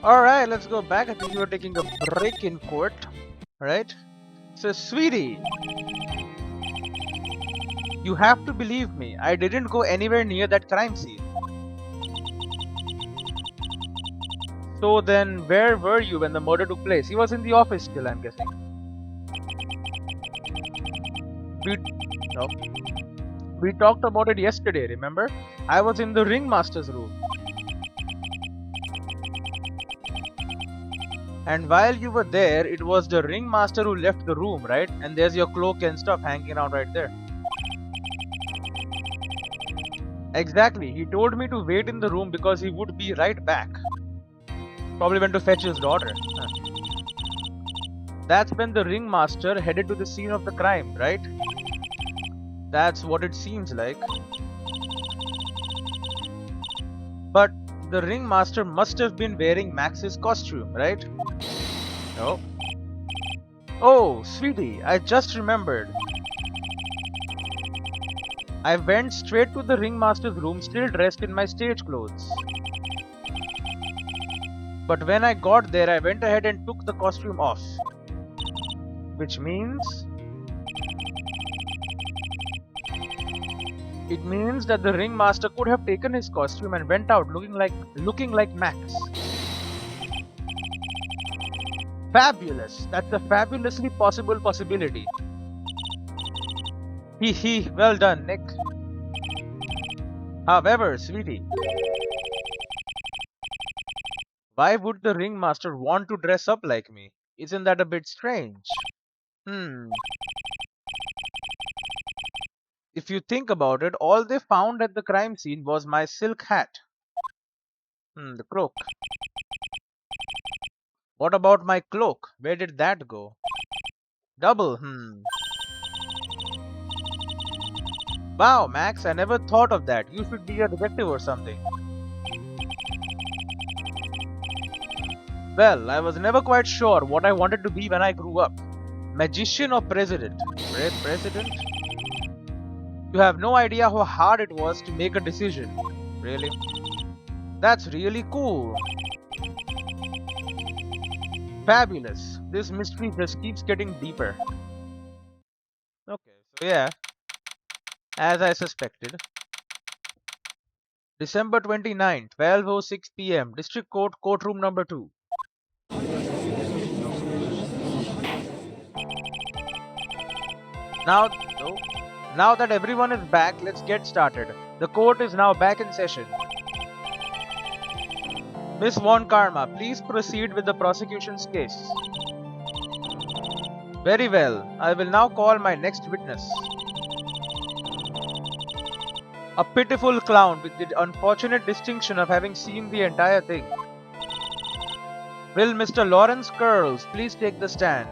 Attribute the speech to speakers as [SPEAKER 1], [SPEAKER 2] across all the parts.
[SPEAKER 1] Alright, let's go back. I think you were taking a break in court, right? So, sweetie, you have to believe me. I didn't go anywhere near that crime scene. So then, where were you when the murder took place? He was in the office still, I'm guessing. We, no, we talked about it yesterday, remember? I was in the ringmaster's room. And while you were there, it was the ringmaster who left the room, right? And there's your cloak and stuff hanging around right there. Exactly, he told me to wait in the room because he would be right back. Probably went to fetch his daughter. Huh. That's when the ringmaster headed to the scene of the crime, right? That's what it seems like. But the ringmaster must have been wearing Max's costume, right? No. Oh, sweetie, I just remembered. I went straight to the ringmaster's room still dressed in my stage clothes. But when I got there, I went ahead and took the costume off. Which means... It means that the ringmaster could have taken his costume and went out looking like Max. Fabulous! That's a fabulously possible possibility. Hee, well done, Nick. However, sweetie, why would the ringmaster want to dress up like me? Isn't that a bit strange? If you think about it, all they found at the crime scene was my silk hat. The cloak. What about my cloak? Where did that go? Double, Wow, Max, I never thought of that. You should be a detective or something. Well, I was never quite sure what I wanted to be when I grew up. Magician or president? President? You have no idea how hard it was to make a decision. Really? That's really cool. Fabulous. This mystery just keeps getting deeper. Okay, so yeah. As I suspected. December 29, 12:06 p.m. District Court, courtroom number 2. Now that everyone is back, let's get started. The court is now back in session. Miss Von Karma, please proceed with the prosecution's case. Very well. I will now call my next witness. A pitiful clown with the unfortunate distinction of having seen the entire thing. Will Mr. Lawrence Curls please take the stand?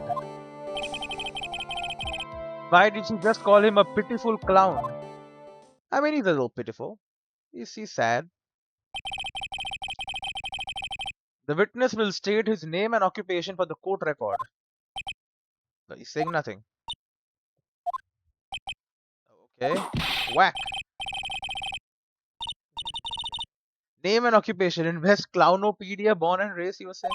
[SPEAKER 1] Why did she just call him a pitiful clown? I mean, he's a little pitiful. Is he sad? The witness will state his name and occupation for the court record. No, he's saying nothing. Okay. Whack. Name and occupation. Invest Clownopedia, born and raised, he was saying.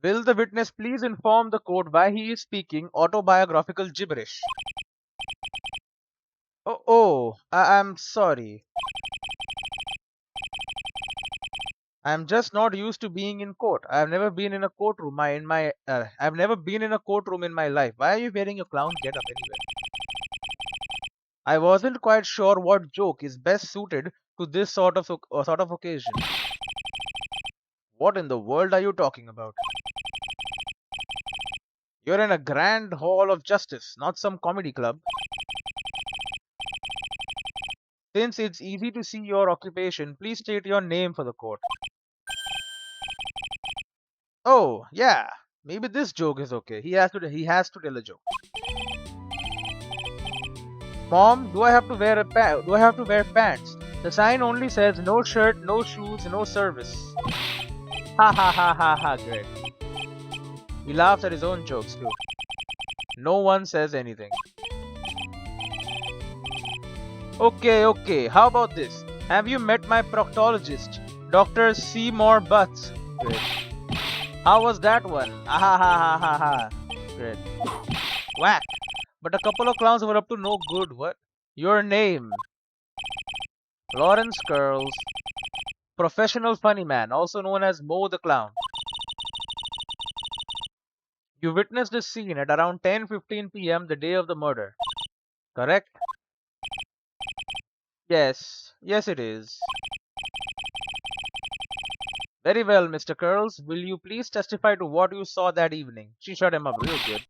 [SPEAKER 1] Will the witness please inform the court why he is speaking autobiographical gibberish? I'm sorry. I'm just not used to being in court. I've never been in a courtroom I've never been in a courtroom in my life. Why are you wearing a clown getup anyway? I wasn't quite sure what joke is best suited to this sort of occasion. What in the world are you talking about? You're in a grand hall of justice, not some comedy club. Since it's easy to see your occupation, please state your name for the court. Oh, yeah. Maybe this joke is okay. He has to tell a joke. Mom, do I have to wear pants? The sign only says no shirt, no shoes, no service. Ha ha ha ha ha, great. He laughs at his own jokes too. No one says anything. Okay, how about this? Have you met my proctologist, Dr. Seymour Butts. Great. How was that one? Ah ha ha ha ha ha. Great. Whack. But a couple of clowns were up to no good. What? Your name? Lawrence Curls. Professional funny man, also known as Mo the Clown. You witnessed this scene at around 10:15 p.m. the day of the murder. Correct? Yes. Yes, it is. Very well, Mr. Curls. Will you please testify to what you saw that evening? She shut him up real good.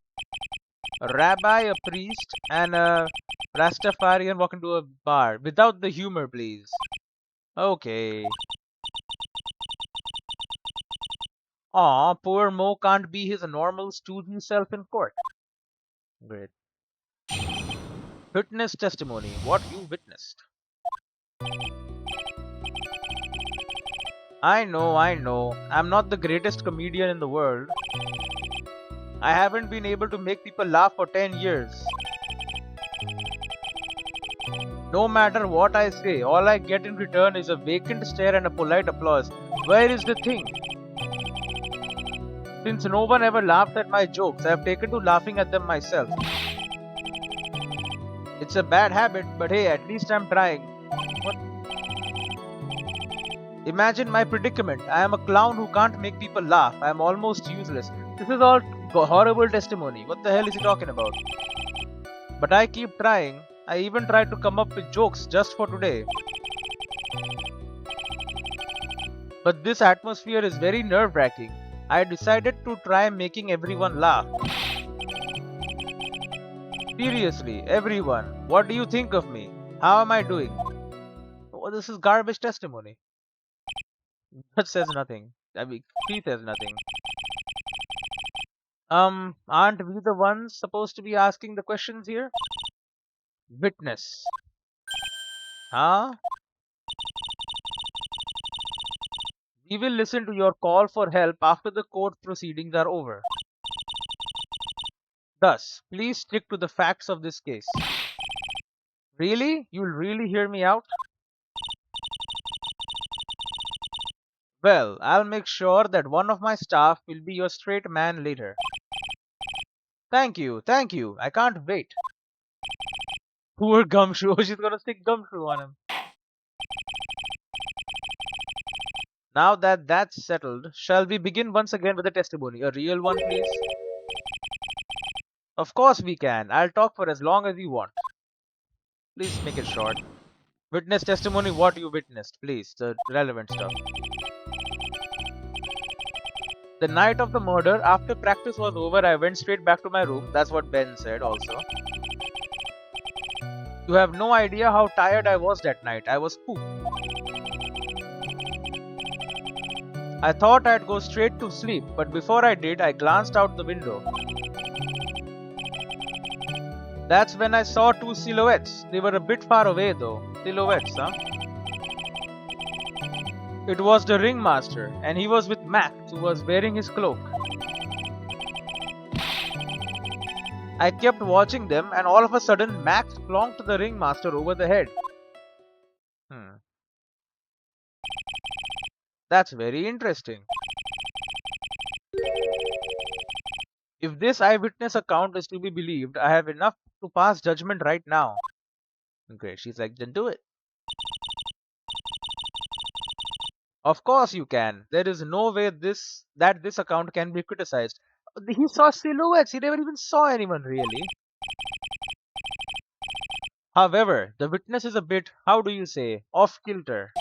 [SPEAKER 1] A rabbi, a priest, and a Rastafarian walk into a bar. Without the humor, please. Okay. Aw, poor Mo can't be his normal stoogy self in court. Great. Witness testimony. What you witnessed. I know. I'm not the greatest comedian in the world. I haven't been able to make people laugh for 10 years. No matter what I say, all I get in return is a vacant stare and a polite applause. Where is the thing? Since no one ever laughed at my jokes, I have taken to laughing at them myself. It's a bad habit, but hey, at least I'm trying. What? Imagine my predicament. I am a clown who can't make people laugh. I am almost useless. This is all horrible testimony. What the hell is he talking about? But I keep trying. I even tried to come up with jokes just for today. But this atmosphere is very nerve-wracking. I decided to try making everyone laugh. Seriously, everyone, what do you think of me? How am I doing? Oh, this is garbage testimony. That says nothing. I mean, she says nothing. Aren't we the ones supposed to be asking the questions here? Witness. Huh? We will listen to your call for help after the court proceedings are over. Thus, please stick to the facts of this case. Really? You'll really hear me out? Well, I'll make sure that one of my staff will be your straight man later. Thank you. I can't wait. Poor Gumshoe. She's gonna stick Gumshoe on him. Now that that's settled, shall we begin once again with the testimony? A real one, please? Of course we can. I'll talk for as long as you want. Please make it short. Witness testimony, what you witnessed, please. The relevant stuff. The night of the murder, after practice was over, I went straight back to my room. That's what Ben said also. You have no idea how tired I was that night. I was pooped. I thought I'd go straight to sleep, but before I did, I glanced out the window. That's when I saw two silhouettes. They were a bit far away though. Silhouettes, huh? It was the ringmaster, and he was with Max, who was wearing his cloak. I kept watching them, and all of a sudden Max plonked the ringmaster over the head. That's very interesting. If this eyewitness account is to be believed, I have enough to pass judgment right now. Great, she's like, then do it. Of course you can. There is no way this account can be criticized. He saw silhouettes. He never even saw anyone really. However, the witness is a bit, how do you say, off kilter.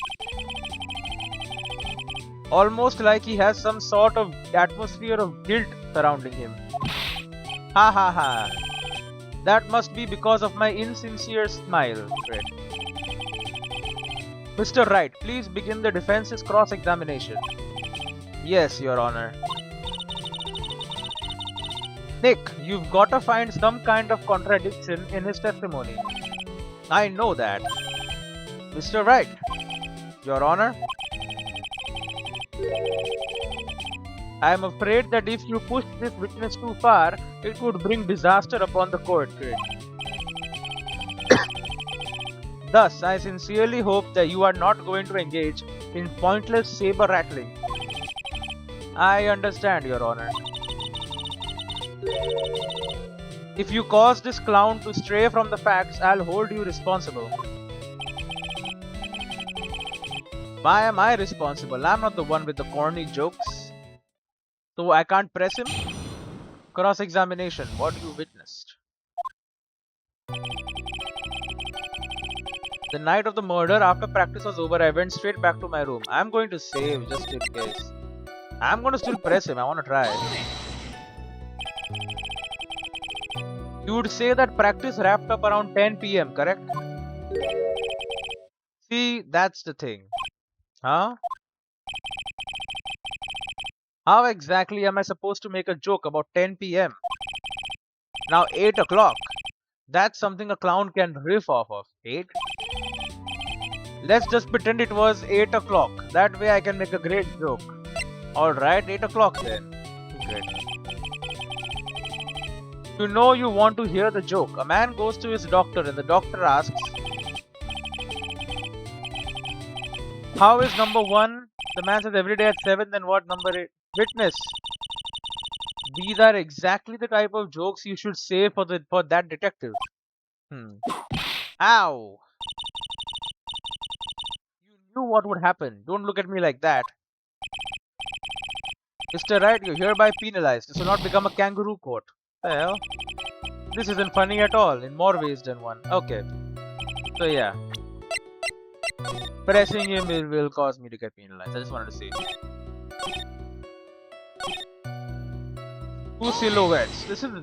[SPEAKER 1] Almost like he has some sort of atmosphere of guilt surrounding him. Ha ha ha. That must be because of my insincere smile. Fred. Mr. Wright, please begin the defense's cross-examination. Yes, Your Honor. Nick, you've got to find some kind of contradiction in his testimony. I know that. Mr. Wright, Your Honor. I am afraid that if you push this witness too far, it would bring disaster upon the court. Thus, I sincerely hope that you are not going to engage in pointless saber rattling. I understand, Your Honor. If you cause this clown to stray from the facts, I'll hold you responsible. Why am I responsible? I'm not the one with the corny jokes. So I can't press him? Cross-examination. What you witnessed? The night of the murder, after practice was over, I went straight back to my room. I'm going to save just in case. I'm going to still press him. I want to try. You would say that practice wrapped up around 10 p.m., correct? See, that's the thing. Huh? How exactly am I supposed to make a joke about 10 p.m.? Now 8 o'clock. That's something a clown can riff off of. 8? Let's just pretend it was 8 o'clock. That way I can make a great joke. Alright, 8 o'clock then. Great. You know you want to hear the joke. A man goes to his doctor and the doctor asks, how is number 1? The man says every day at 7, then what number 8? Witness. These are exactly the type of jokes you should say for that detective. Ow! You knew what would happen. Don't look at me like that. Mr. Wright, you're hereby penalized. This will not become a kangaroo court. The hell? This isn't funny at all, in more ways than one. Okay. So yeah. Pressing him will cause me to get penalized. I just wanted to say. Two silhouettes. This is the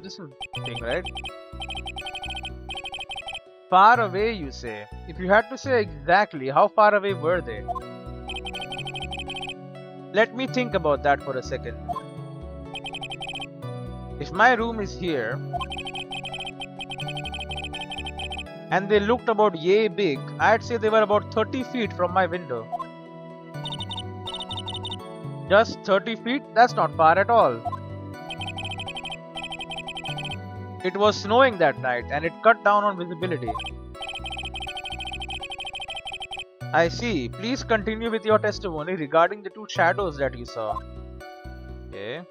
[SPEAKER 1] thing, right? Far away, you say. If you had to say exactly, how far away were they? Let me think about that for a second. If my room is here, and they looked about yay big, I'd say they were about 30 feet from my window. Just 30 feet? That's not far at all. It was snowing that night and it cut down on visibility. I see. Please continue with your testimony regarding the two shadows that you saw. Okay.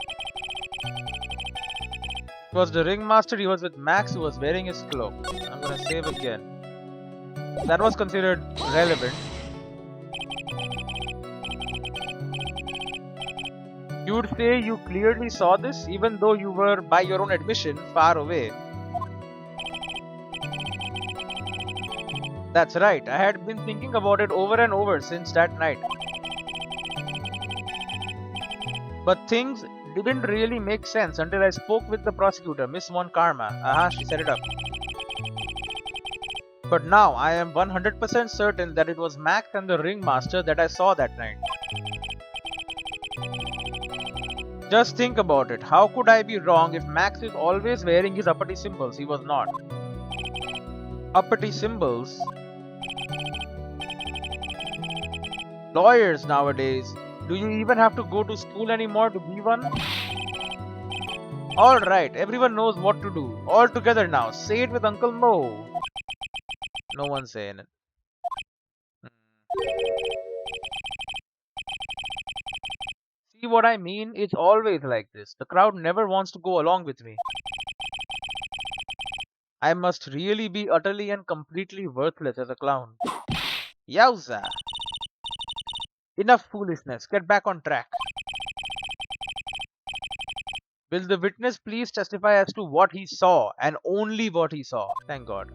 [SPEAKER 1] It was the ringmaster. He was with Max who was wearing his cloak. I'm gonna save again. That was considered relevant. You would say you clearly saw this even though you were, by your own admission, far away. That's right, I had been thinking about it over and over since that night. But things didn't really make sense until I spoke with the prosecutor, Miss Von Karma. Aha, she set it up. But now I am 100% certain that it was Max and the ringmaster that I saw that night. Just think about it. How could I be wrong if Max is always wearing his uppity symbols? He was not. Uppity symbols? Lawyers nowadays. Do you even have to go to school anymore to be one? Alright, everyone knows what to do. All together now. Say it with Uncle Mo. No one's saying it. See what I mean? It's always like this. The crowd never wants to go along with me. I must really be utterly and completely worthless as a clown. Yowza! Enough foolishness. Get back on track. Will the witness please testify as to what he saw and only what he saw? Thank God.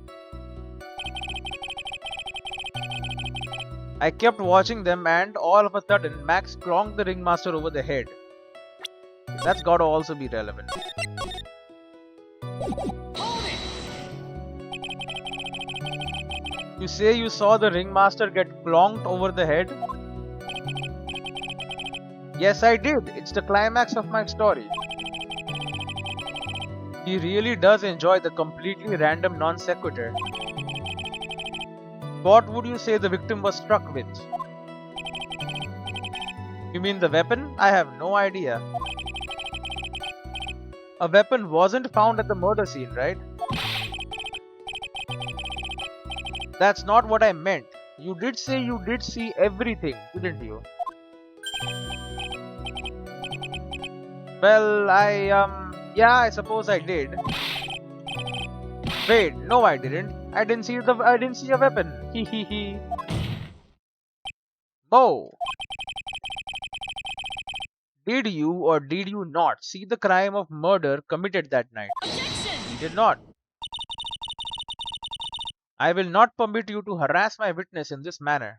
[SPEAKER 1] I kept watching them and all of a sudden Max clonked the ringmaster over the head. That's gotta also be relevant. You say you saw the ringmaster get clonked over the head? Yes, I did. It's the climax of my story. He really does enjoy the completely random non sequitur. What would you say the victim was struck with? You mean the weapon? I have no idea. A weapon wasn't found at the murder scene, right? That's not what I meant. You did say you did see everything, didn't you? Well, yeah, I suppose I did. Wait, no, I didn't. I didn't see a weapon. Hee hee hee. Oh, did you or did you not see the crime of murder committed that night?
[SPEAKER 2] Objection!
[SPEAKER 1] You did not. I will not permit you to harass my witness in this manner.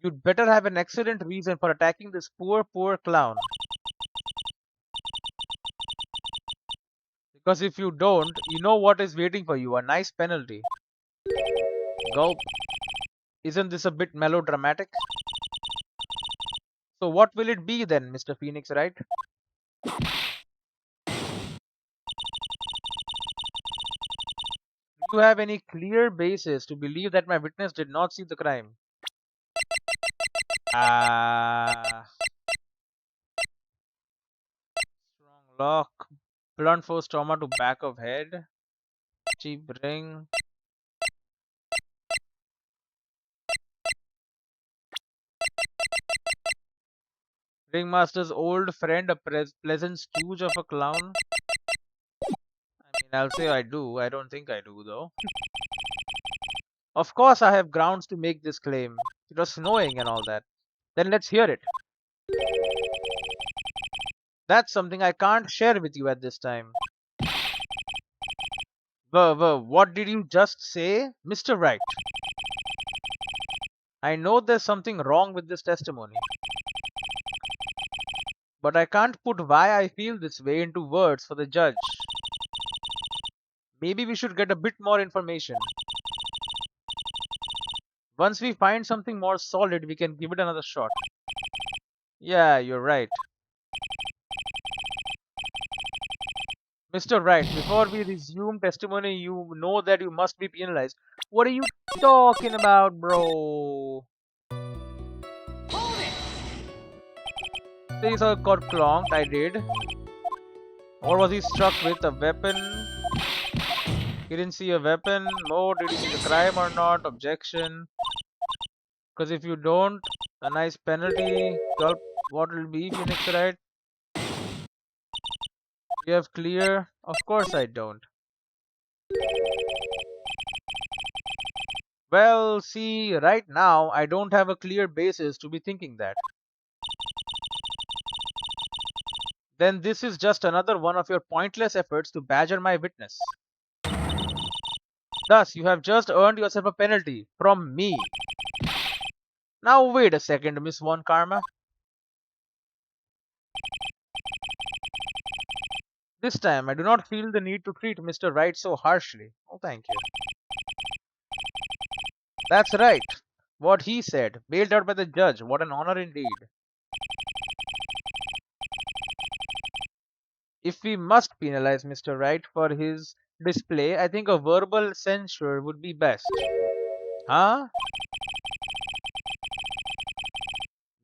[SPEAKER 1] You'd better have an excellent reason for attacking this poor clown. Because if you don't, you know what is waiting for you, a nice penalty. Gulp. Isn't this a bit melodramatic? So what will it be then, Mr. Phoenix Wright? Do you have any clear basis to believe that my witness did not see the crime? Strong lock, blunt force trauma to back of head, cheap ring. Ringmaster's old friend, a pleasant stooge of a clown. I mean, I'll say I do. I don't think I do, though. Of course, I have grounds to make this claim. It was snowing and all that. Then let's hear it. That's something I can't share with you at this time. What did you just say, Mr. Wright? I know there's something wrong with this testimony, but I can't put why I feel this way into words for the judge. Maybe we should get a bit more information. Once we find something more solid, we can give it another shot. Yeah, you're right. Mr. Wright, before we resume testimony, you know that you must be penalized. What are you talking about, bro?
[SPEAKER 2] Hold it!
[SPEAKER 1] So he got clonked, I did. Or was he struck with a weapon? He didn't see a weapon. Oh, did he see the crime or not? Objection. Because if you don't, a nice penalty. Gulp. What will be, Phoenix Wright? You have clear? Of course I don't. Well, see, right now I don't have a clear basis to be thinking that. Then this is just another one of your pointless efforts to badger my witness. Thus, you have just earned yourself a penalty from me. Now wait a second, Miss Von Karma. This time I do not feel the need to treat Mr. Wright so harshly. Oh, thank you. That's right. What he said, bailed out by the judge. What an honor indeed. If we must penalize Mr. Wright for his display, I think a verbal censure would be best. Huh?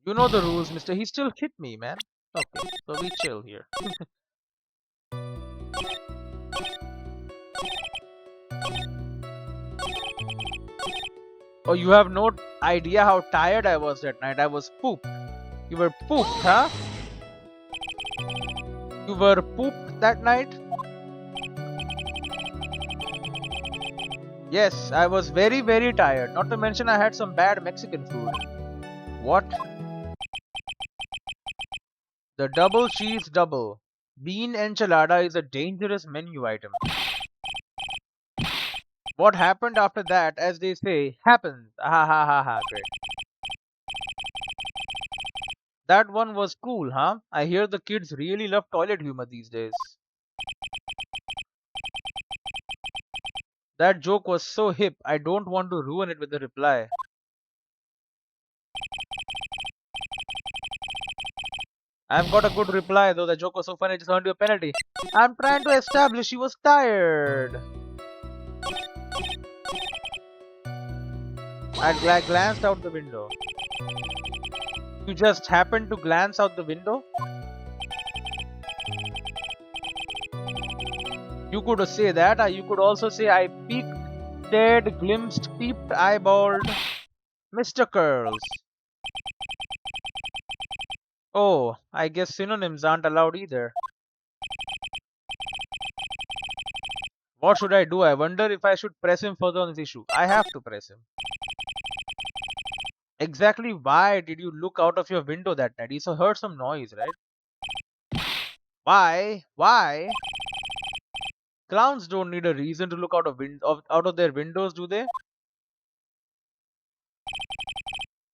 [SPEAKER 1] You know the rules, mister. He still hit me, man. Okay, so we chill here. Oh, you have no idea how tired I was that night. I was pooped. You were pooped, huh? You were pooped that night? Yes, I was very tired. Not to mention I had some bad Mexican food. What? The double cheese double. Bean enchilada is a dangerous menu item. What happened after that, as they say, happens. Ha ha ha ha, great. That one was cool, huh? I hear the kids really love toilet humor these days. That joke was so hip, I don't want to ruin it with a reply. I've got a good reply, though the joke was so funny, I just earned you a penalty. I'm trying to establish she was tired. I glanced out the window. You just happened to glance out the window? You could say that, or you could also say I peeked stared, glimpsed, peeped, eyeballed. Mr. Curls. Oh, I guess synonyms aren't allowed either. What should I do? I wonder if I should press him further on this issue. I have to press him. Exactly why did you look out of your window that night? You heard some noise, right? Why? Why? Clowns don't need a reason to look out of their windows, do they?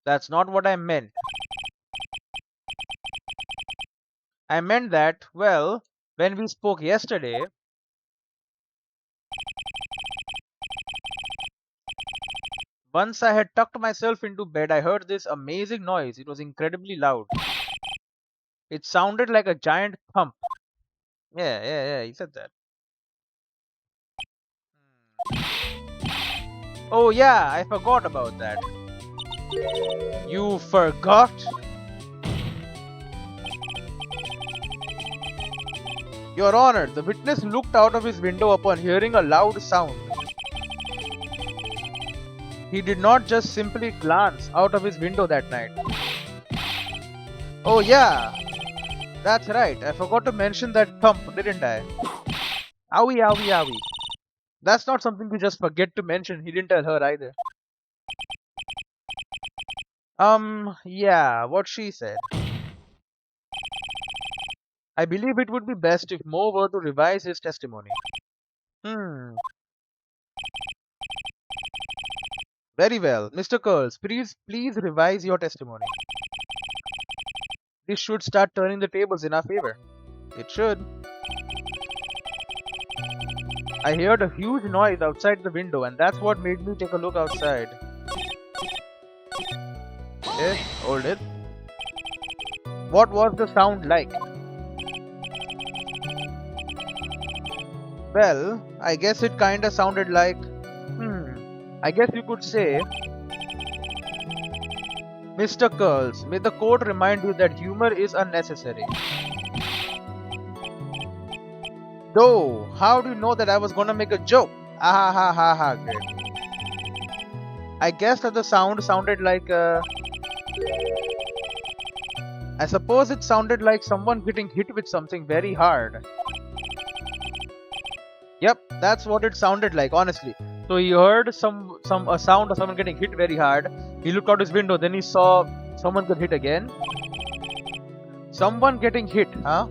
[SPEAKER 1] That's not what I meant. I meant that, well, when we spoke yesterday, once I had tucked myself into bed, I heard this amazing noise. It was incredibly loud. It sounded like a giant thump. Yeah, he said that. Oh, yeah, I forgot about that. You forgot? Your Honor, the witness looked out of his window upon hearing a loud sound. He did not just simply glance out of his window that night. Oh, yeah, that's right. I forgot to mention that thump, didn't I? Owie, owie, owie. That's not something you just forget to mention. He didn't tell her either. Yeah, what she said. I believe it would be best if Mo were to revise his testimony. Hmm. Very well. Mr. Curls, please revise your testimony. This should start turning the tables in our favor. It should. I heard a huge noise outside the window, and that's what made me take a look outside. Okay, hold it. What was the sound like? Well, I guess it kinda sounded like... I guess you could say... Mr. Curls, may the court remind you that humor is unnecessary. Though, how do you know that I was gonna make a joke? Ah ha ha ha, great. I guess that the sound sounded like I suppose it sounded like someone getting hit with something very hard. Yep, that's what it sounded like, honestly. So he heard a sound of someone getting hit very hard. He looked out his window, then he saw someone get hit again. Someone getting hit, huh?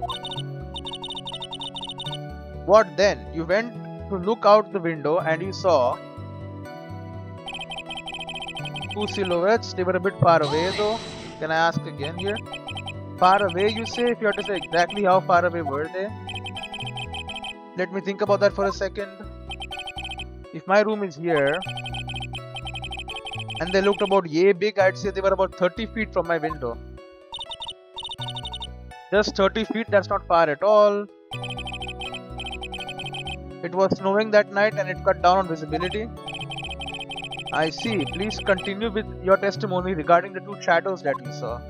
[SPEAKER 1] What then? You went to look out the window and you saw two silhouettes. They were a bit far away though. Can I ask again here? Far away, you say? If you have to say exactly how far away were they? Let me think about that for a second. If my room is here and they looked about yay big, I'd say they were about 30 feet from my window. Just 30 feet, that's not far at all. It was snowing that night and it cut down on visibility. I see. Please continue with your testimony regarding the two shadows that you saw.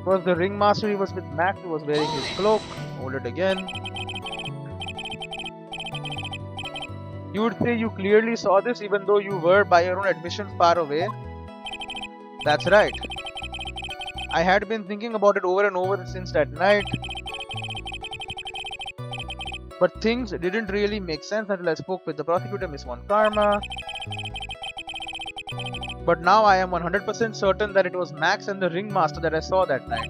[SPEAKER 1] Was the ringmaster? He was with Max. He was wearing his cloak. Hold it again. You would say you clearly saw this even though you were, by your own admission, far away? That's right. I had been thinking about it over and over since that night. But things didn't really make sense until I spoke with the prosecutor, Miss Von Karma. But now I am 100% certain that it was Max and the ringmaster that I saw that night.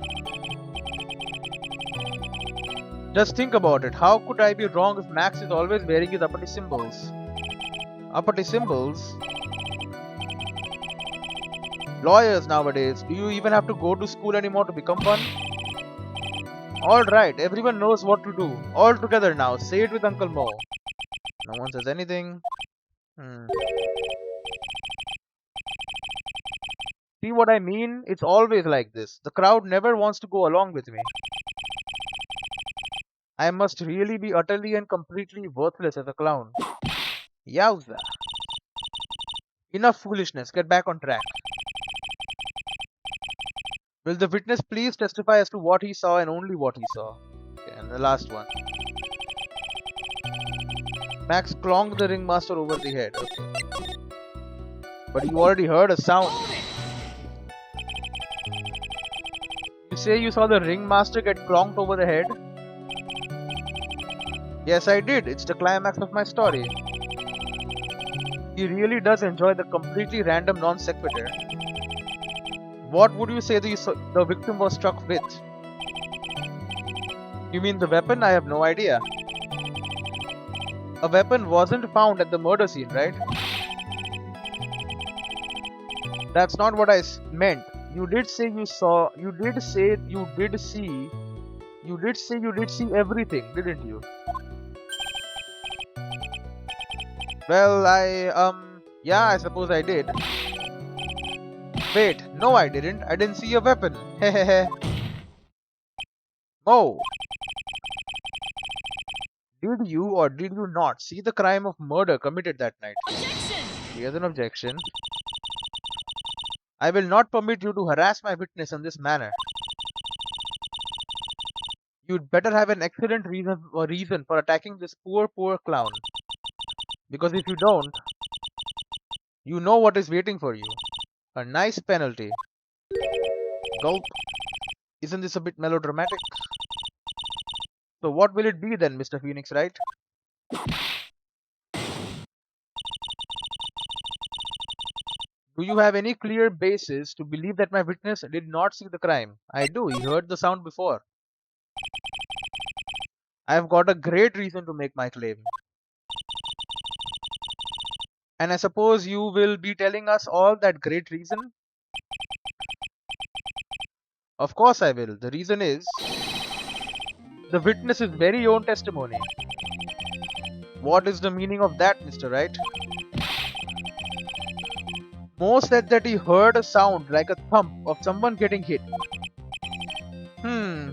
[SPEAKER 1] Just think about it. How could I be wrong if Max is always wearing his uppity symbols? Uppity symbols? Lawyers nowadays, do you even have to go to school anymore to become one? Alright, everyone knows what to do. All together now. Say it with Uncle Mo. No one says anything. See what I mean? It's always like this. The crowd never wants to go along with me. I must really be utterly and completely worthless as a clown. Yowza. Enough foolishness. Get back on track. Will the witness please testify as to what he saw and only what he saw? Okay, and the last one. Max clonked the ringmaster over the head. Okay. But you already heard a sound.
[SPEAKER 2] Hold it!
[SPEAKER 1] You say you saw the ringmaster get clonked over the head? Yes, I did. It's the climax of my story. He really does enjoy the completely random non sequitur. What would you say the victim was struck with? You mean the weapon? I have no idea. A weapon wasn't found at the murder scene, right? That's not what meant. You did say you saw. You did say you did see. You did say you did see everything, didn't you? Well, yeah, I suppose I did. Wait, no, I didn't. I didn't see a weapon. Hehehe. Oh, did you or did you not see the crime of murder committed that night?
[SPEAKER 2] Objection!
[SPEAKER 1] Here's an objection. I will not permit you to harass my witness in this manner. You'd better have an excellent reason for attacking this poor clown. Because if you don't, you know what is waiting for you. A nice penalty. Gulp. Isn't this a bit melodramatic? So what will it be then, Mr. Phoenix Wright? Do you have any clear basis to believe that my witness did not see the crime? I do. He heard the sound before. I have got a great reason to make my claim. And I suppose you will be telling us all that great reason? Of course I will. The reason is the witness's very own testimony. What is the meaning of that, Mr. Wright? Mo said that he heard a sound like a thump of someone getting hit.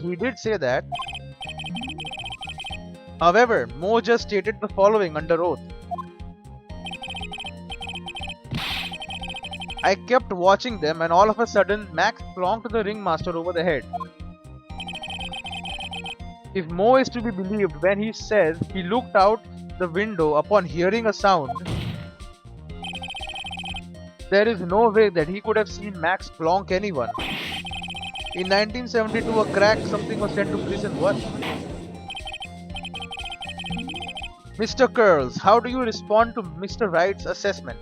[SPEAKER 1] He did say that. However, Mo just stated the following under oath. I kept watching them and all of a sudden Max plonked the ringmaster over the head. If Mo is to be believed when he says he looked out the window upon hearing a sound, there is no way that he could have seen Max plonk anyone. In 1972, a crack something was sent to prison. What? Mr. Curls, how do you respond to Mr. Wright's assessment?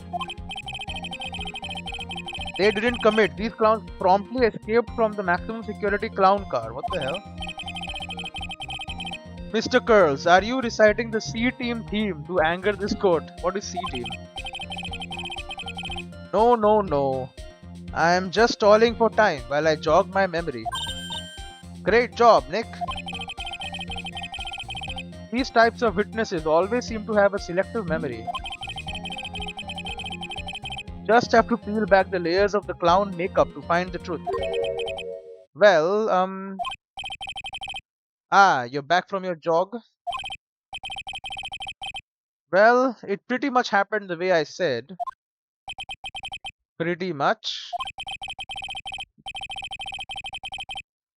[SPEAKER 1] They didn't commit. These clowns promptly escaped from the maximum security clown car. What the hell? Mr. Curls, are you reciting the C-Team theme to anger this court? What is C-Team? No. I am just stalling for time while I jog my memory. Great job, Nick. These types of witnesses always seem to have a selective memory. Just have to peel back the layers of the clown makeup to find the truth. Well, you're back from your jog? Well, it pretty much happened the way I said. Pretty much.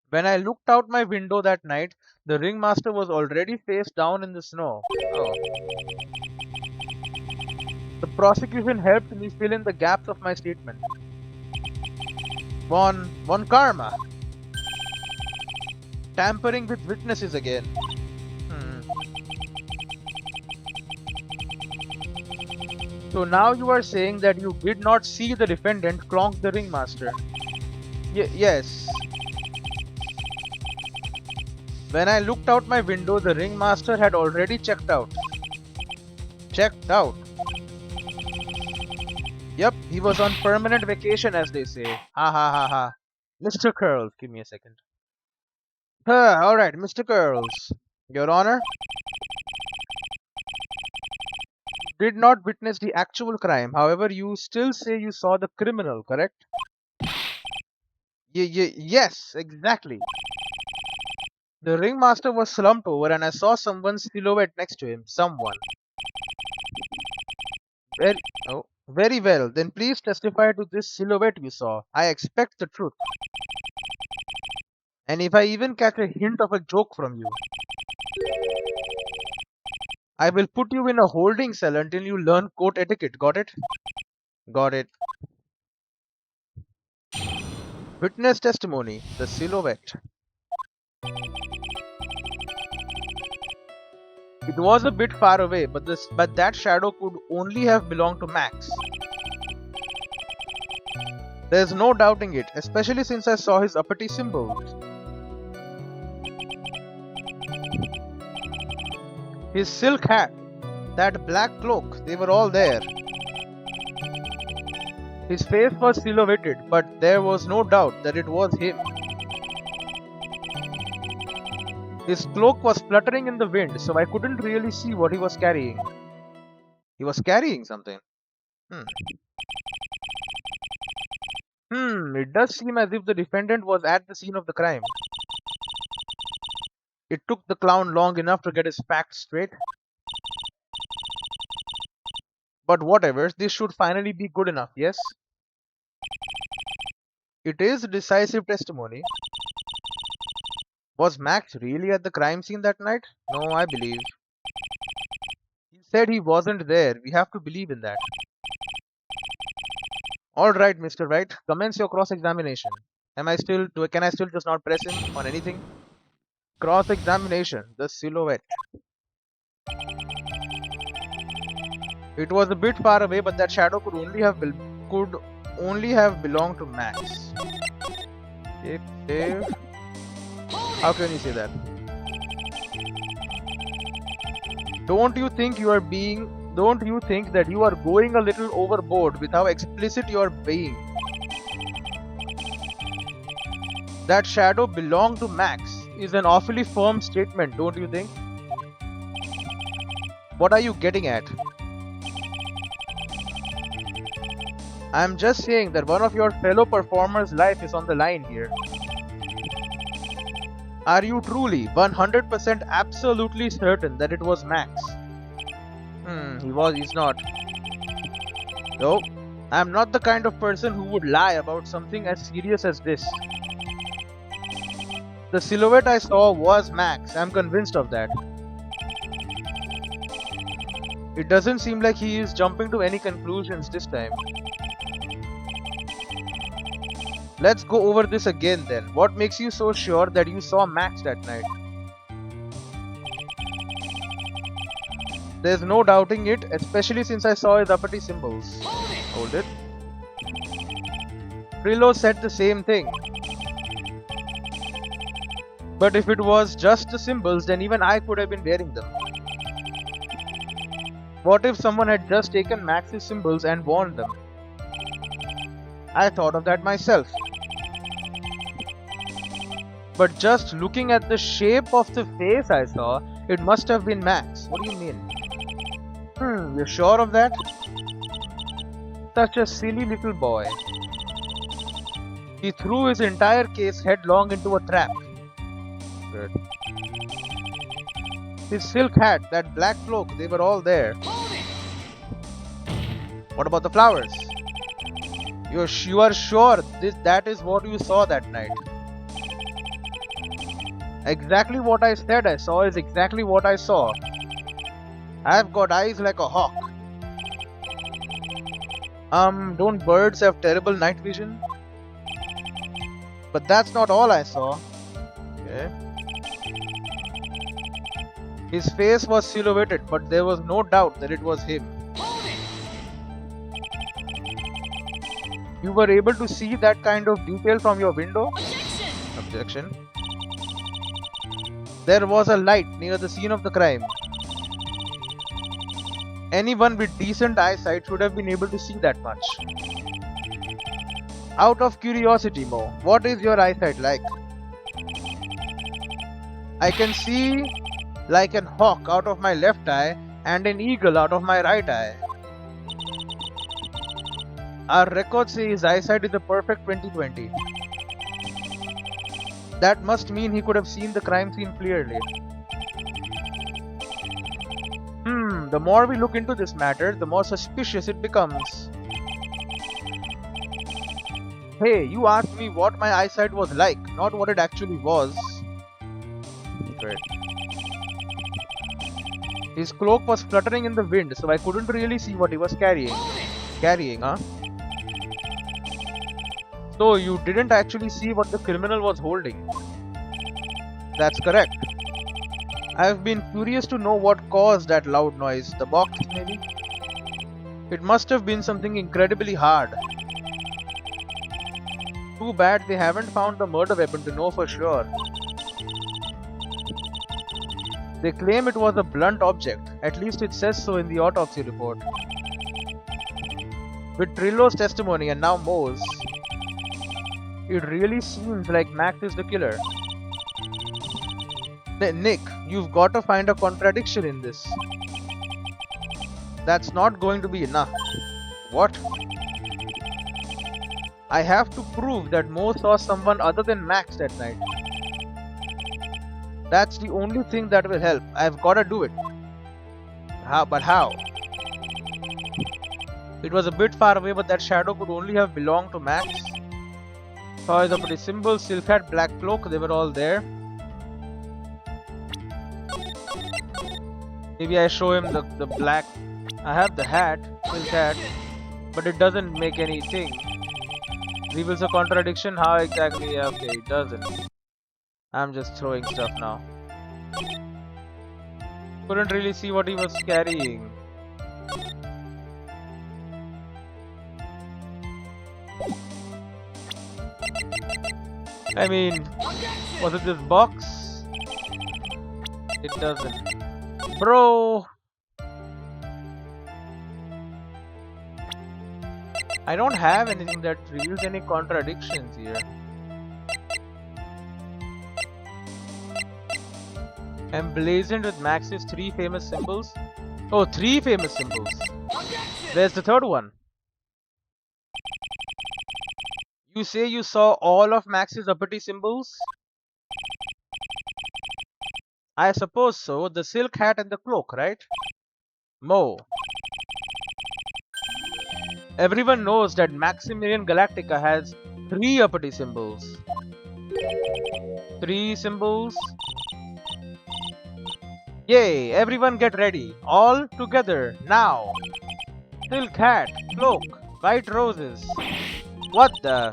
[SPEAKER 1] When I looked out my window that night, the ringmaster was already face down in the snow. Oh. The prosecution helped me fill in the gaps of my statement. One karma. Tampering with witnesses again. So now you are saying that you did not see the defendant clonk the ringmaster? Yes. When I looked out my window, the ringmaster had already checked out. Checked out? Yep, he was on permanent vacation, as they say. Ha ha ha ha. Mr. Curls, give me a second. Alright, Mr. Curls. Your Honor? Did not witness the actual crime. However, you still say you saw the criminal, correct? Yes, exactly. The ringmaster was slumped over and I saw someone's silhouette next to him. Someone. Very well. Then please testify to this silhouette you saw. I expect the truth. And if I even catch a hint of a joke from you, I will put you in a holding cell until you learn court etiquette. Got it? Got it. Witness testimony. The silhouette. It was a bit far away, but that shadow could only have belonged to Max. There's no doubting it, especially since I saw his uppity symbols. His silk hat, that black cloak, they were all there. His face was silhouetted, but there was no doubt that it was him. His cloak was fluttering in the wind, so I couldn't really see what he was carrying. He was carrying something. It does seem as if the defendant was at the scene of the crime. It took the clown long enough to get his facts straight. But whatever, this should finally be good enough, yes? It is decisive testimony. Was Max really at the crime scene that night? No, I believe. He said he wasn't there. We have to believe in that. Alright, Mr. Wright, commence your cross-examination. Can I still just not press him on anything? Cross-examination, the silhouette. It was a bit far away, but that shadow could only have belonged to Max. Save. How can you say that? Don't you think that you are going a little overboard with how explicit you are being? That shadow belonged to Max is an awfully firm statement, don't you think? What are you getting at? I'm just saying that one of your fellow performers' life is on the line here. Are you truly 100% absolutely certain that it was Max? He's not. No, I'm not the kind of person who would lie about something as serious as this. The silhouette I saw was Max, I'm convinced of that. It doesn't seem like he is jumping to any conclusions this time. Let's go over this again then. What makes you so sure that you saw Max that night? There's no doubting it, especially since I saw his uppity symbols. Hold it. Trilogy said the same thing. But if it was just the symbols, then even I could have been wearing them. What if someone had just taken Max's symbols and worn them? I thought of that myself. But just looking at the shape of the face I saw, it must have been Max. What do you mean? You're sure of that? Such a silly little boy. He threw his entire case headlong into a trap. Good. His silk hat, that black cloak, they were all there. What about the flowers? You are sure that is what you saw that night? Exactly what I said I saw is exactly what I saw. I've got eyes like a hawk. Don't birds have terrible night vision? But that's not all I saw. Okay. His face was silhouetted, but there was no doubt that it was him. You were able to see that kind of detail from your window? Objection. There was a light near the scene of the crime. Anyone with decent eyesight should have been able to see that much. Out of curiosity, Mo, what is your eyesight like? I can see like an hawk out of my left eye and an eagle out of my right eye. Our records say his eyesight is a perfect 20/20. That must mean he could have seen the crime scene clearly. The more we look into this matter, the more suspicious it becomes. Hey, you asked me what my eyesight was like, not what it actually was. Great. His cloak was fluttering in the wind, so I couldn't really see what he was carrying. Huh? So you didn't actually see what the criminal was holding. That's correct. I've been curious to know what caused that loud noise. The box, maybe? It must have been something incredibly hard. Too bad they haven't found the murder weapon to know for sure. They claim it was a blunt object. At least it says so in the autopsy report. With Trillo's testimony and now Moe's, it really seems like Max is the killer. Nick, you've got to find a contradiction in this. That's not going to be enough. What? I have to prove that Moe saw someone other than Max that night. That's the only thing that will help. I've got to do it. But how? It was a bit far away, but that shadow could only have belonged to Max. Saw his pretty symbol, silk hat, black cloak, they were all there. Maybe I show him the black. I have the hat, silk hat, but it doesn't make anything. Reveals a contradiction. How exactly? Okay, it doesn't. I'm just throwing stuff now. Couldn't really see what he was carrying. I mean, was it this box? It doesn't. Bro! I don't have anything that reveals any contradictions here. Emblazoned with Max's 3 famous symbols. Oh, 3 famous symbols. Where's the third one? You say you saw all of Max's uppity symbols? I suppose so. The silk hat and the cloak, right? Moe. Everyone knows that Maximilian Galactica has 3 uppity symbols. 3 symbols. Yay! Everyone get ready. All together, now. Silk hat, cloak, white roses. What the?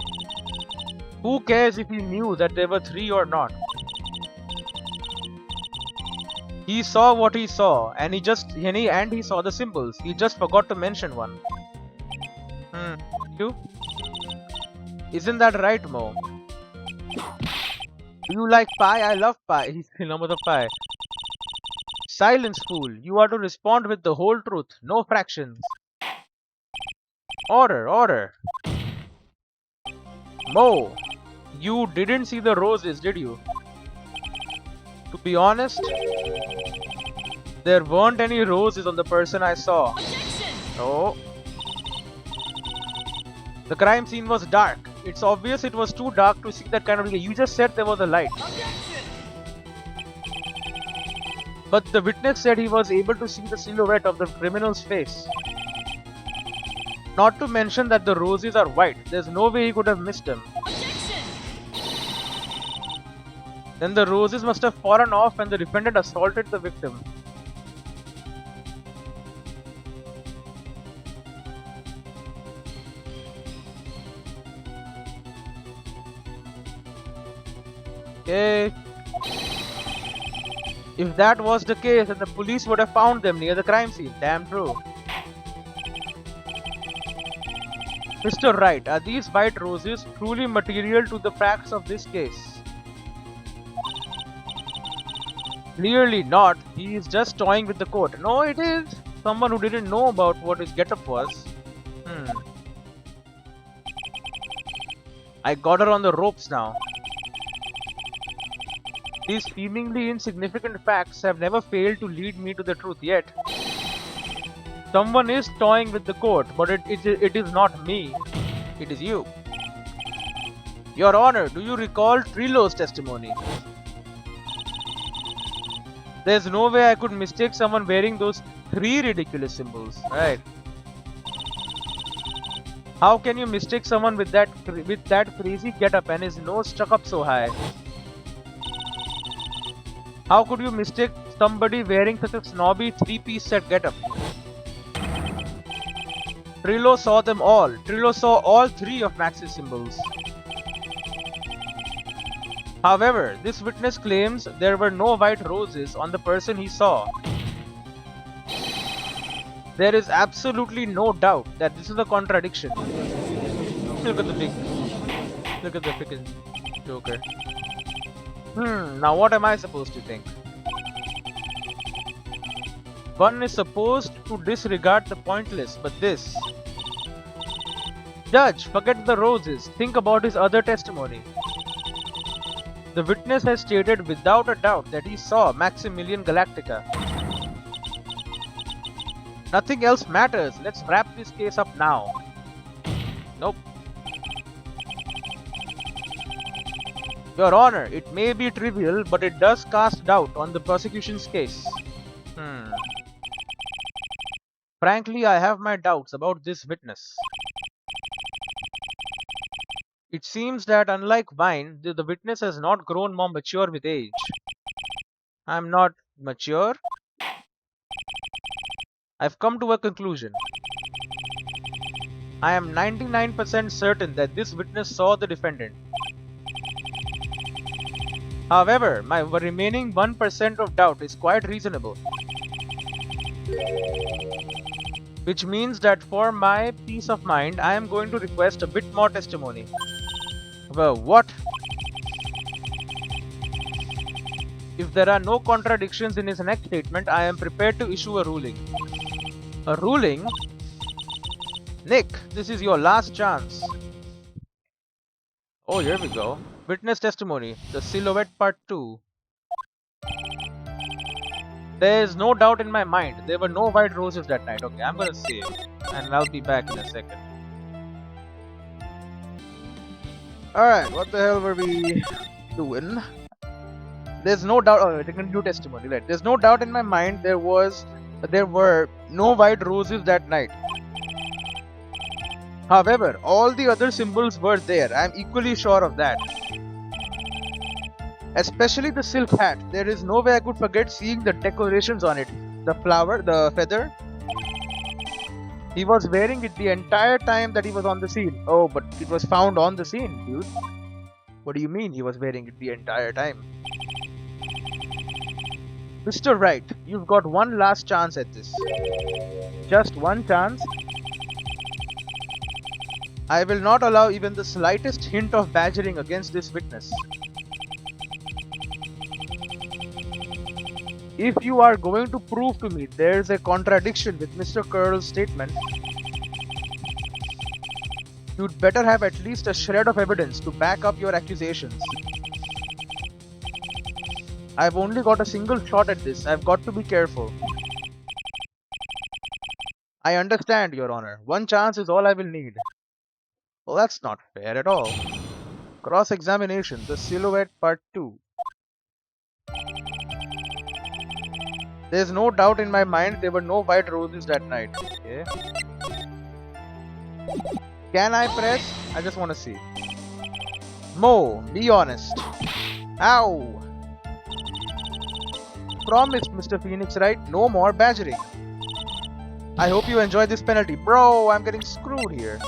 [SPEAKER 1] Who cares if he knew that there were 3 or not? He saw what he saw, and he saw the symbols. He just forgot to mention one. You? Isn't that right, Moe? Do you like pie? I love pie. He's in love with the pie. Silence, fool. You are to respond with the whole truth, no fractions. Order, order. Moe, you didn't see the roses, did you? To be honest, there weren't any roses on the person I saw. Oh. The crime scene was dark. It's obvious it was too dark to see that kind of thing. You just said there was a light. But the witness said he was able to see the silhouette of the criminal's face. Not to mention that the roses are white. There's no way he could have missed them. Then the roses must have fallen off when the defendant assaulted the victim. Okay. If that was the case, then the police would have found them near the crime scene. Damn true. Mr. Wright, are these white roses truly material to the facts of this case? Clearly not. He is just toying with the court. No, it is someone who didn't know about what his getup was. I got her on the ropes now. These seemingly insignificant facts have never failed to lead me to the truth yet. Someone is toying with the court, but it is not me. It is you. Your Honor, do you recall Trillo's testimony? There's no way I could mistake someone wearing those 3 ridiculous symbols, right? How can you mistake someone with that crazy getup and his nose stuck up so high? How could you mistake somebody wearing such a snobby three-piece set getup? Trilo saw them all. Trilo saw all three of Max's symbols. However, this witness claims there were no white roses on the person he saw. There is absolutely no doubt that this is a contradiction. Look at the freaking Joker. Now what am I supposed to think? One is supposed to disregard the pointless, but this... Judge, forget the roses. Think about his other testimony. The witness has stated without a doubt that he saw Maximilian Galactica. Nothing else matters. Let's wrap this case up now. Nope. Your Honor, it may be trivial, but it does cast doubt on the prosecution's case. Frankly, I have my doubts about this witness. It seems that unlike mine, the witness has not grown more mature with age. I'm not mature. I've come to a conclusion. I am 99% certain that this witness saw the defendant. However, my remaining 1% of doubt is quite reasonable. Which means that for my peace of mind, I am going to request a bit more testimony. Well, what? If there are no contradictions in his next statement, I am prepared to issue a ruling. A ruling? Nick, this is your last chance. Oh, here we go. Witness testimony, the silhouette part 2. There is no doubt in my mind, there were no white roses that night. Okay, I'm gonna save, and I'll be back in a second. Alright, what the hell were we doing? There's no doubt. Oh, taking new testimony, right? There's no doubt in my mind there were no white roses that night. However, all the other symbols were there. I'm equally sure of that. Especially the silk hat. There is no way I could forget seeing the decorations on it. The flower, the feather. He was wearing it the entire time that he was on the scene. Oh, but it was found on the scene, dude. What do you mean he was wearing it the entire time? Mr. Wright, you've got one last chance at this. Just one chance. I will not allow even the slightest hint of badgering against this witness. If you are going to prove to me there's a contradiction with Mr. Curl's statement, you'd better have at least a shred of evidence to back up your accusations. I've only got a single shot at this. I've got to be careful. I understand, Your Honor. One chance is all I will need. Well, that's not fair at all. Cross-examination, the silhouette part 2. There's no doubt in my mind there were no white roses that night. Okay. Can I press? I just want to see. Mo, be honest. Ow! Promised, Mr. Phoenix Wright, no more badgering. I hope you enjoy this penalty. Bro, I'm getting screwed here.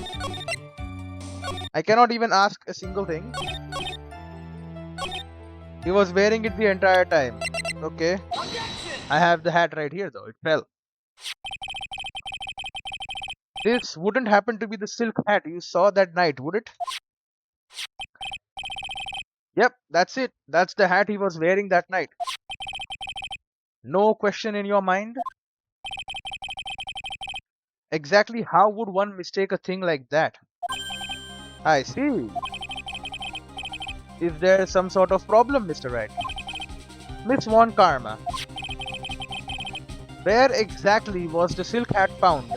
[SPEAKER 1] I cannot even ask a single thing. He was wearing it the entire time. Okay. I have the hat right here though. It fell. This wouldn't happen to be the silk hat you saw that night, would it? Yep, that's it. That's the hat he was wearing that night. No question in your mind? Exactly how would one mistake a thing like that? I see. Is there some sort of problem, Mr. Wright? Miss Von Karma. Where exactly was the silk hat found?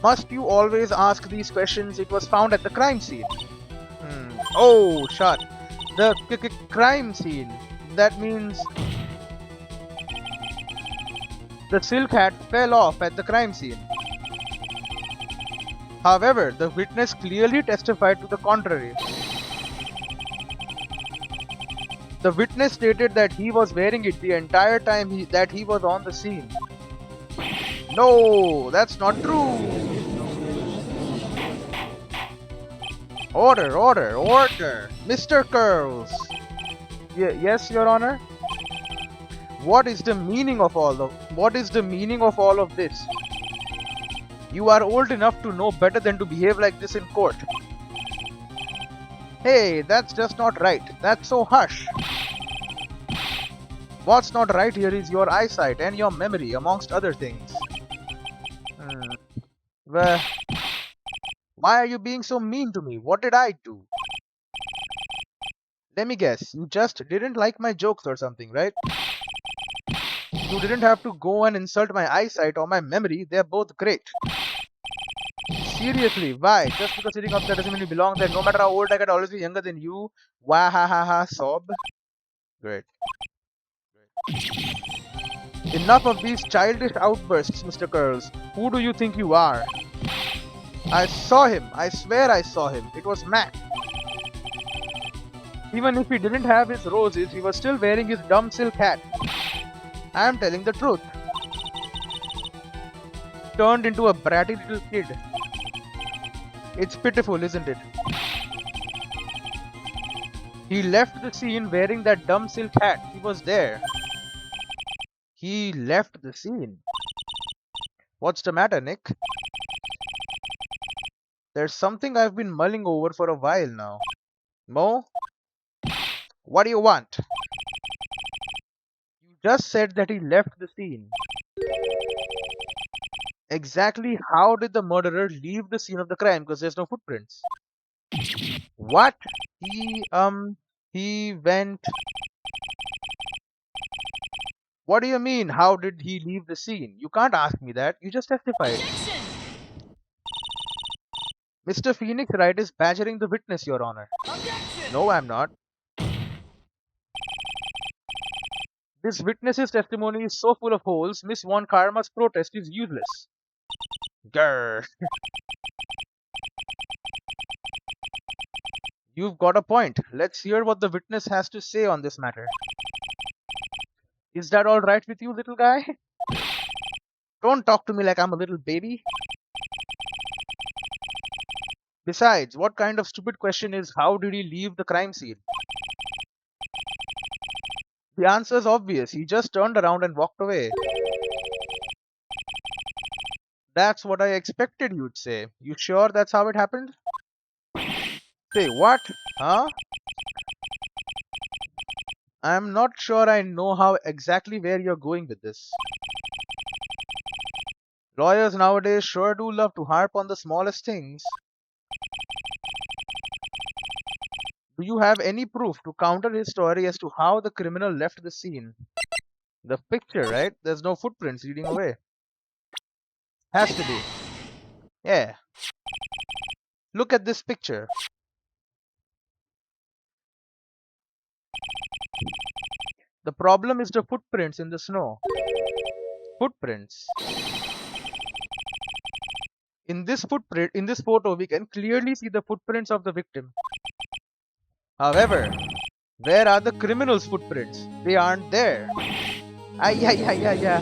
[SPEAKER 1] Must you always ask these questions? It was found at the crime scene. Oh, shut. The crime scene. That means the silk hat fell off at the crime scene. However, the witness clearly testified to the contrary. The witness stated that he was wearing it the entire time that he was on the scene. No, that's not true. Order, order, order. Mr. Curls. Yes, Your Honor. What is the meaning of all of this? You are old enough to know better than to behave like this in court. Hey, that's just not right. That's so harsh. What's not right here is your eyesight and your memory, amongst other things. Well, why are you being so mean to me? What did I do? Let me guess, you just didn't like my jokes or something, right? You didn't have to go and insult my eyesight or my memory, they're both great. Seriously, why? Just because sitting up there doesn't mean you belong there. No matter how old I get, I'll always be younger than you. Wah ha ha ha, sob. Great. Enough of these childish outbursts, Mr. Curls. Who do you think you are? I saw him. I swear I saw him. It was Mac. Even if he didn't have his roses, he was still wearing his dumb silk hat. I am telling the truth. Turned into a bratty little kid. It's pitiful, isn't it? He left the scene wearing that dumb silk hat. He was there. He left the scene. What's the matter, Nick? There's something I've been mulling over for a while now. Mo? What do you want? You just said that he left the scene. Exactly how did the murderer leave the scene of the crime? Because there's no footprints. What? He went... What do you mean, how did he leave the scene? You can't ask me that. You just testified.
[SPEAKER 2] Objection!
[SPEAKER 1] Mr. Phoenix Wright is badgering the witness, Your Honor.
[SPEAKER 2] Objection!
[SPEAKER 1] No, I'm not. This witness's testimony is so full of holes, Miss Von Karma's protest is useless. Grr. You've got a point. Let's hear what the witness has to say on this matter. Is that alright with you, little guy? Don't talk to me like I'm a little baby. Besides, what kind of stupid question is how did he leave the crime scene? The answer's obvious. He just turned around and walked away. That's what I expected you'd say. You sure that's how it happened? Say what? Huh? I'm not sure I know how exactly where you're going with this. Lawyers nowadays sure do love to harp on the smallest things. Do you have any proof to counter his story as to how the criminal left the scene? The picture, right? There's no footprints leading away. Has to be. Yeah. Look at this picture. The problem is the footprints in the snow. Footprints. In this photo, we can clearly see the footprints of the victim. However, where are the criminal's footprints? They aren't there. Yeah.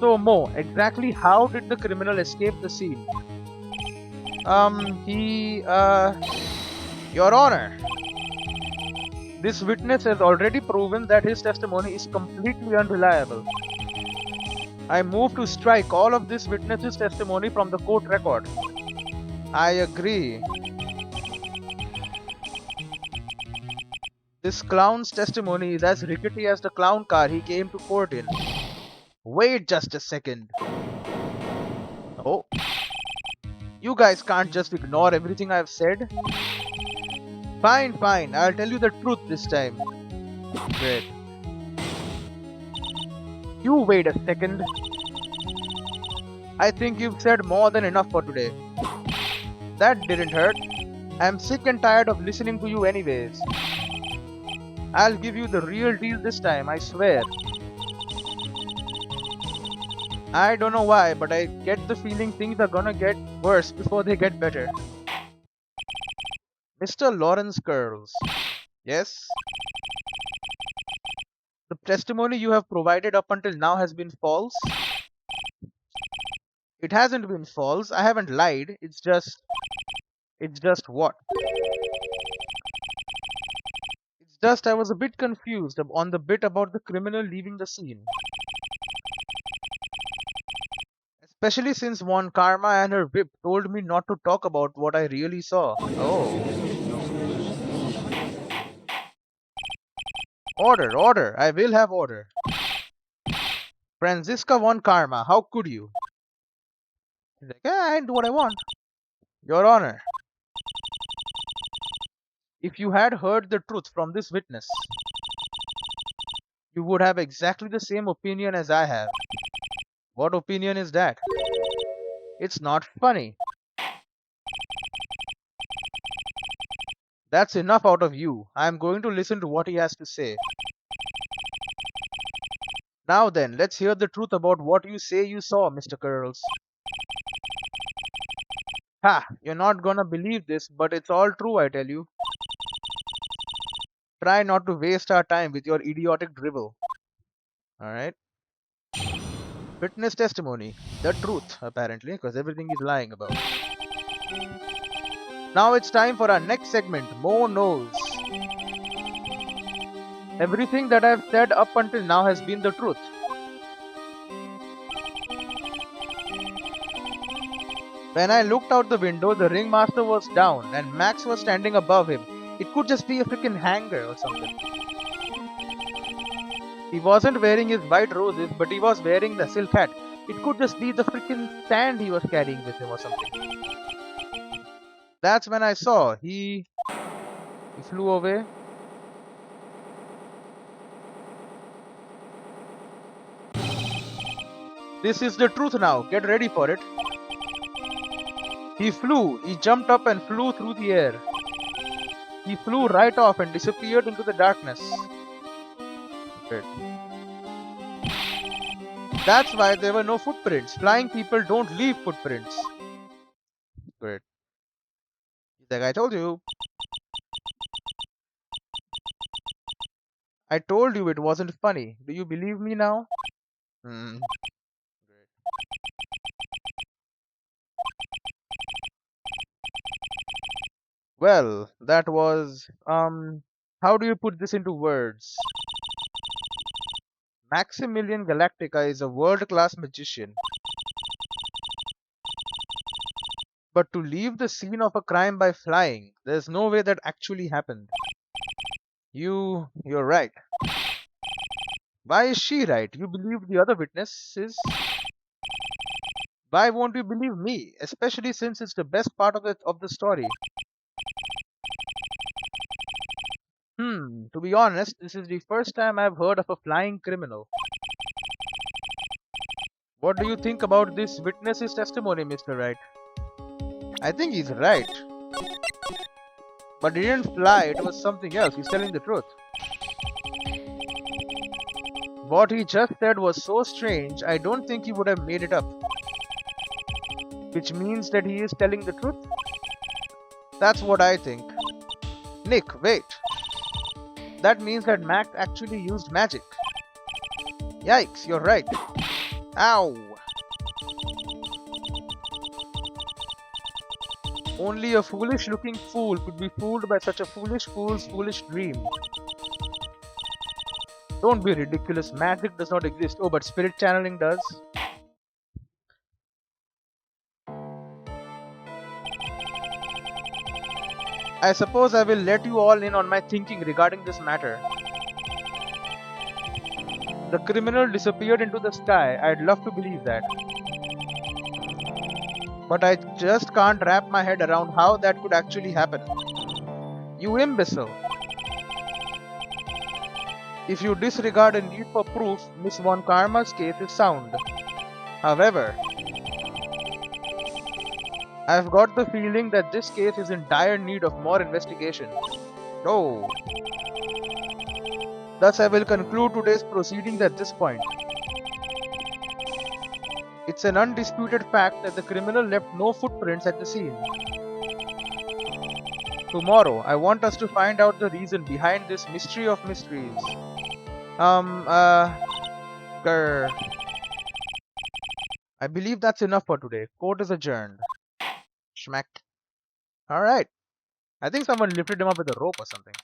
[SPEAKER 1] So Mo, exactly how did the criminal escape the scene? Your Honor, this witness has already proven that his testimony is completely unreliable. I move to strike all of this witness's testimony from the court record. I agree. This clown's testimony is as rickety as the clown car he came to court in. Wait just a second. Oh. You guys can't just ignore everything I've said. Fine. I'll tell you the truth this time. Great. You wait a second. I think you've said more than enough for today. That didn't hurt. I'm sick and tired of listening to you anyways. I'll give you the real deal this time, I swear. I don't know why, but I get the feeling things are gonna get worse before they get better. Mr. Lawrence Curls. Yes? The testimony you have provided up until now has been false? It hasn't been false. I haven't lied. It's just what? It's just I was a bit confused on the bit about the criminal leaving the scene. Especially since Von Karma and her whip told me not to talk about what I really saw. Oh. Order, order. I will have order. Franziska Von Karma, how could you? She's like, I do what I want. Your Honor, if you had heard the truth from this witness, you would have exactly the same opinion as I have. What opinion is that? It's not funny. That's enough out of you. I am going to listen to what he has to say. Now then, let's hear the truth about what you say you saw, Mr. Curls. Ha! You're not gonna believe this, but it's all true, I tell you. Try not to waste our time with your idiotic drivel. Alright? Witness testimony. The truth, apparently, because everything he's lying about. Now it's time for our next segment, Mo Knows. Everything that I've said up until now has been the truth. When I looked out the window, the ringmaster was down and Max was standing above him. It could just be a freaking hanger or something. He wasn't wearing his white roses, but he was wearing the silk hat. It could just be the freaking stand he was carrying with him or something. That's when I saw he flew away. This is the truth now. Get ready for it. He flew. He jumped up and flew through the air. He flew right off and disappeared into the darkness. Good. That's why there were no footprints. Flying people don't leave footprints. Great. Like I told you. I told you it wasn't funny. Do you believe me now? Hmm. Great. Well, that was how do you put this into words? Maximilian Galactica is a world-class magician. But to leave the scene of a crime by flying, there's no way that actually happened. You're right. Why is she right? You believe the other witnesses? Why won't you believe me? Especially since it's the best part of the story. To be honest, this is the first time I've heard of a flying criminal. What do you think about this witness's testimony, Mr. Wright? I think he's right. But he didn't fly, it was something else. He's telling the truth. What he just said was so strange, I don't think he would have made it up. Which means that he is telling the truth? That's what I think. Nick, wait. That means that Mac actually used magic. Yikes, you're right. Ow! Only a foolish-looking fool could be fooled by such a foolish fool's foolish dream. Don't be ridiculous. Magic does not exist. Oh, but spirit channeling does. I suppose I will let you all in on my thinking regarding this matter. The criminal disappeared into the sky. I'd love to believe that. But I just can't wrap my head around how that could actually happen. You imbecile! If you disregard a need for proof, Miss Von Karma's case is sound. However, I've got the feeling that this case is in dire need of more investigation. Oh. Thus, I will conclude today's proceedings at this point. It's an undisputed fact that the criminal left no footprints at the scene. Tomorrow, I want us to find out the reason behind this mystery of mysteries. Um, uh, grr. I believe that's enough for today. Court is adjourned. Schmack. Alright. I think someone lifted him up with a rope or something.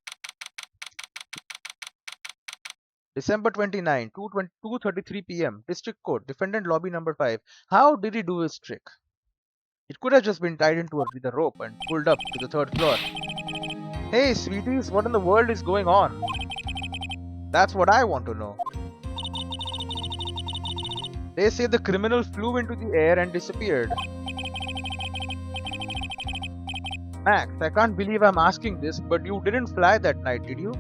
[SPEAKER 1] December 29, 2:33 p.m. District Court, Defendant Lobby number 5. How did he do his trick? It could have just been tied into with a rope and pulled up to the third floor. Hey, sweeties, what in the world is going on? That's what I want to know. They say the criminal flew into the air and disappeared. Max, I can't believe I'm asking this, but you didn't fly that night, did you?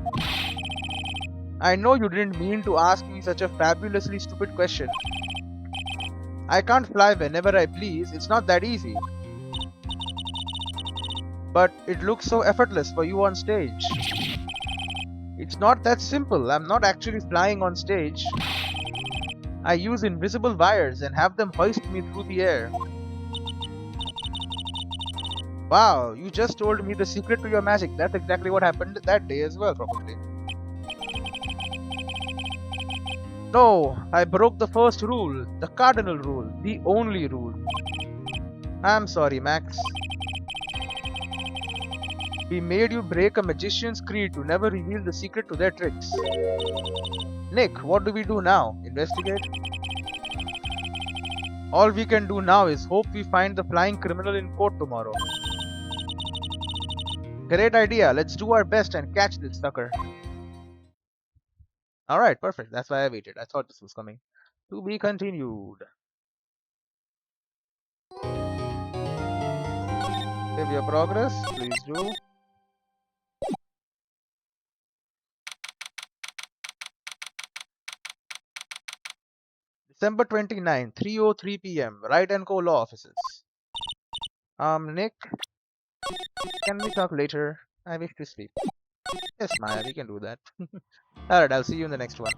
[SPEAKER 1] I know you didn't mean to ask me such a fabulously stupid question. I can't fly whenever I please, it's not that easy. But it looks so effortless for you on stage. It's not that simple, I'm not actually flying on stage. I use invisible wires and have them hoist me through the air. Wow, you just told me the secret to your magic. That's exactly what happened that day as well, probably. No, I broke the first rule, the cardinal rule, the only rule. I'm sorry, Max. We made you break a magician's creed to never reveal the secret to their tricks. Nick, what do we do now? Investigate? All we can do now is hope we find the flying criminal in court tomorrow. Great idea, let's do our best and catch this sucker. Alright, perfect. That's why I waited. I thought this was coming. To be continued. Save your progress, please do. December 29, 3:03 p.m. Wright and Co. Law Offices. Nick, can we talk later? I wish to sleep. Yes, Maya, we can do that. Alright, I'll see you in the next one.